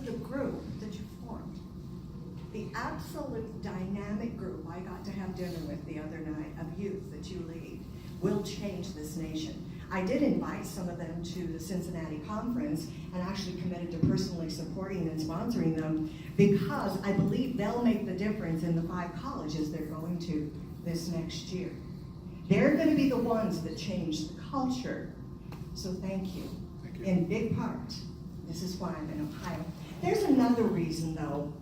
of the group that you formed. The absolute dynamic group I got to have dinner with the other night of youth that you lead will change this nation. I did invite some of them to the Cincinnati conference and actually committed to personally supporting and sponsoring them because I believe they'll make the difference in the 5 colleges they're going to this next year. They're going to be the ones that change the culture. So thank you. Thank you. In big part, this is why I'm in Ohio. There's another reason though.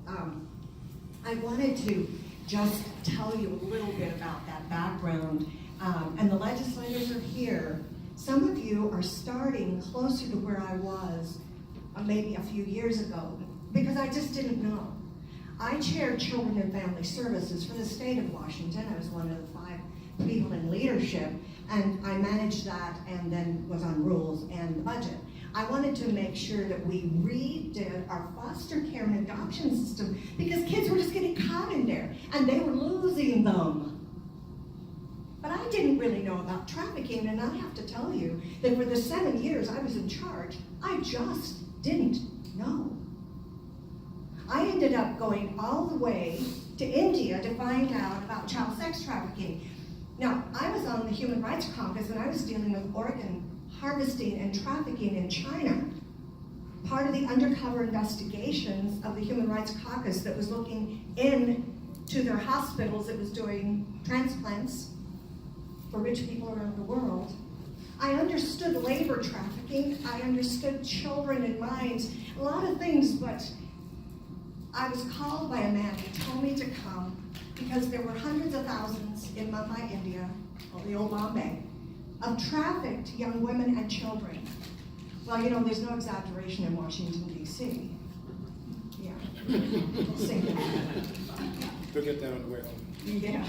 I wanted to just tell you a little bit about that background. And the legislators are here. Some of you are starting closer to where I was maybe a few years ago because I just didn't know. I chaired Children and Family Services for the state of Washington. I was one of the 5 people in leadership, and I managed that and then was on rules and the budget. I wanted to make sure that we redid our foster care and adoption system because kids were just getting caught in there and they were losing them. But I didn't really know about trafficking, and I have to tell you that for the 7 years I was in charge, I just didn't know. I ended up going all the way to India to find out about child sex trafficking. Now, I was on the Human Rights Caucus and I was dealing with organ harvesting and trafficking in China. Part of the undercover investigations of the Human Rights Caucus that was looking into their hospitals that was doing transplants for rich people around the world. I understood labor trafficking, I understood children and mines, a lot of things, but I was called by a man who told me to come because there were hundreds of thousands in Mumbai, India, or the old Bombay, of trafficked young women and children. Well, you know, there's no exaggeration in Washington, D.C. Yeah, sing that. We'll get that on the way home. Yeah.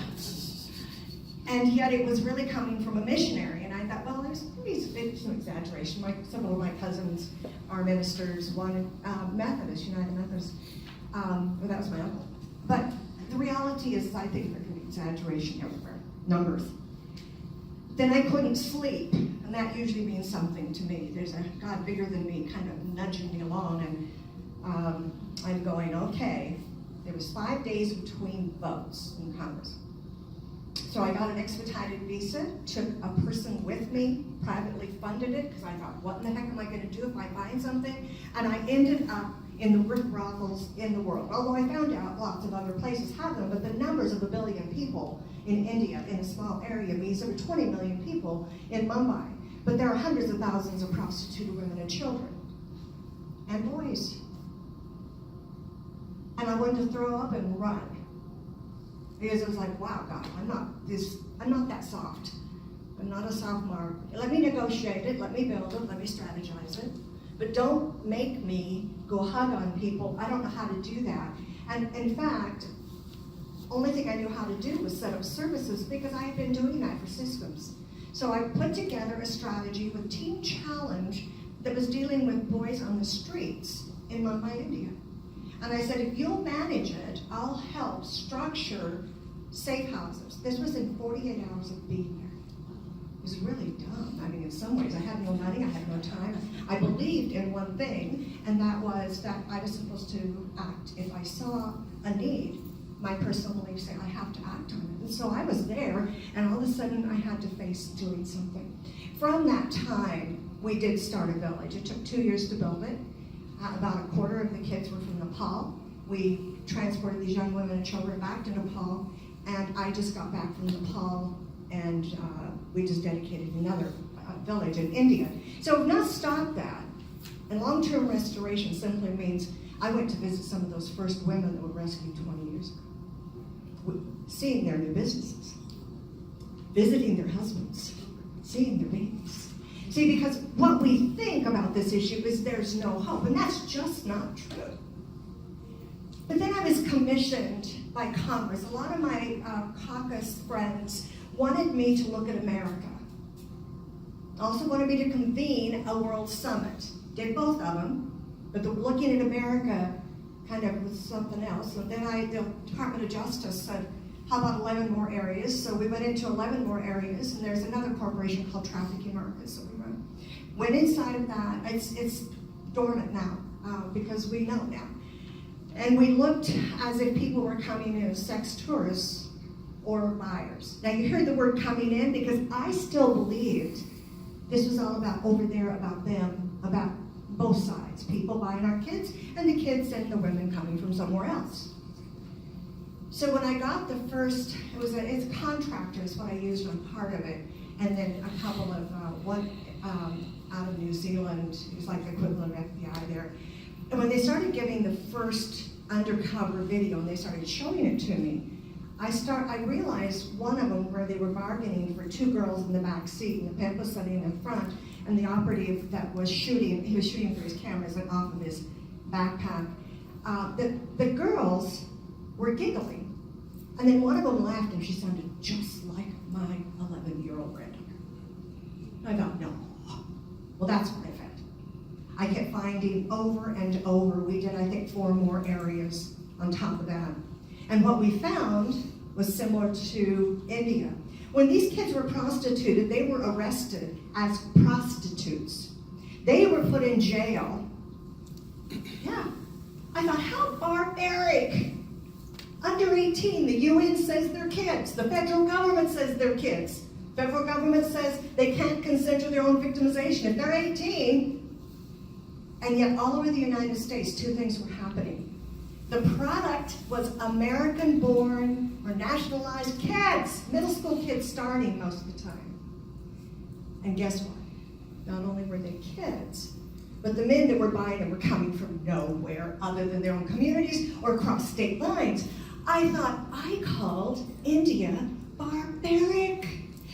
And yet it was really coming from a missionary, and I thought, well, there's no exaggeration. Some of my cousins are ministers, one Methodist, United Methodist. Well, that was my uncle. But the reality is, I think there can be exaggeration everywhere, numbers. Then I couldn't sleep, and that usually means something to me. There's a God bigger than me kind of nudging me along, and I'm going, okay. There was 5 days between votes in Congress. So I got an expedited visa, took a person with me, privately funded it, because I thought, what in the heck am I going to do if I find something? And I ended up in the worst brothels in the world. Although I found out lots of other places have them, but the numbers of 1 billion people in India, in a small area, means there were 20 million people in Mumbai. But there are hundreds of thousands of prostituted women and children, and boys. And I wanted to throw up and run. Because it was like, wow, God, I'm not that soft. I'm not a soft mark. Let me negotiate it, let me build it, let me strategize it. But don't make me go hug on people. I don't know how to do that. And in fact, only thing I knew how to do was set up services because I had been doing that for systems. So I put together a strategy with Team Challenge that was dealing with boys on the streets in Mumbai, India. And I said, if you'll manage it, I'll help structure safe houses. This was in 48 hours of being there. It was really dumb. I mean, in some ways, I had no money, I had no time. I believed in one thing, and that was that I was supposed to act. If I saw a need, my personal beliefs say I have to act on it. And so I was there, and all of a sudden, I had to face doing something. From that time, we did start a village. It took 2 years to build it. About a quarter of the kids were from Nepal. We transported these young women and children back to Nepal, and I just got back from Nepal, and we just dedicated another village in India. So we've not stopped that. And long-term restoration simply means I went to visit some of those first women that were rescued 20 years ago, seeing their new businesses, visiting their husbands, seeing their babies. See, because what we think about this issue is there's no hope, and that's just not true. But then I was commissioned by Congress. A lot of my caucus friends wanted me to look at America. Also wanted me to convene a world summit. Did both of them, but looking at America kind of was something else. And then the Department of Justice said, how about 11 more areas? So we went into 11 more areas, and there's another corporation called Trafficking Markets. So we went inside of that. It's dormant now. because we know now. And we looked as if people were coming in as sex tourists or buyers. Now you heard the word coming in because I still believed this was all about over there, about them, about both sides. People buying our kids and the kids and the women coming from somewhere else. So when I got the first, it's contractors, what I used on part of it, and then a couple of, one out of New Zealand, it was like the equivalent of FBI there. And when they started giving the first undercover video and they started showing it to me, I realized one of them where they were bargaining for two girls in the back seat and the pimp was sitting in front, and the operative that was shooting, he was shooting for his cameras and off of his backpack. The girls were giggling, and then one of them laughed and she sounded just like my 11-year-old granddaughter. I thought, no. Well, that's what I found. I kept finding over and over. We did, I think, 4 more areas on top of that. And what we found was similar to India. When these kids were prostituted, they were arrested as prostitutes. They were put in jail. Yeah. I thought, how barbaric. Under 18, the UN says they're kids. The federal government says they're kids. Federal government says they can't consent to their own victimization. If they're 18, and yet all over the United States, 2 things were happening. The product was American-born or nationalized kids, middle school kids starting most of the time. And guess what? Not only were they kids, but the men that were buying them were coming from nowhere other than their own communities or across state lines. I thought, I called India barbaric,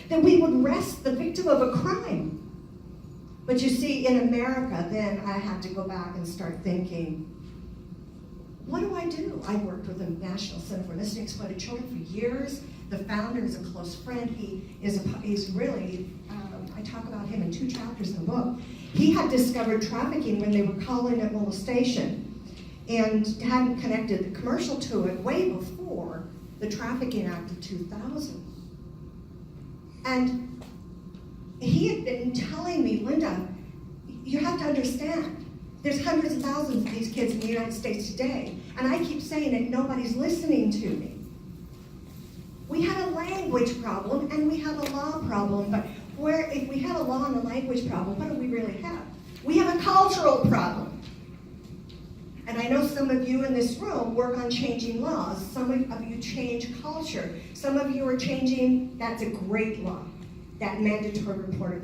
that we would arrest the victim of a crime. But you see, in America, then I had to go back and start thinking, what do I do? I worked with the National Center for Missing and Exploited Children for years. The founder is a close friend. He's really, I talk about him in 2 chapters in the book. He had discovered trafficking when they were calling it molestation and hadn't connected the commercial to it way before the Trafficking Act of 2000. And he had been telling me, Linda, you have to understand, there's hundreds of thousands of these kids in the United States today, and I keep saying that nobody's listening to me. We had a language problem and we had a law problem, but if we had a law and a language problem, what do we really have? We have a cultural problem. And I know some of you in this room work on changing laws. Some of you change culture. Some of you are changing, that's a great law, that mandatory reporter.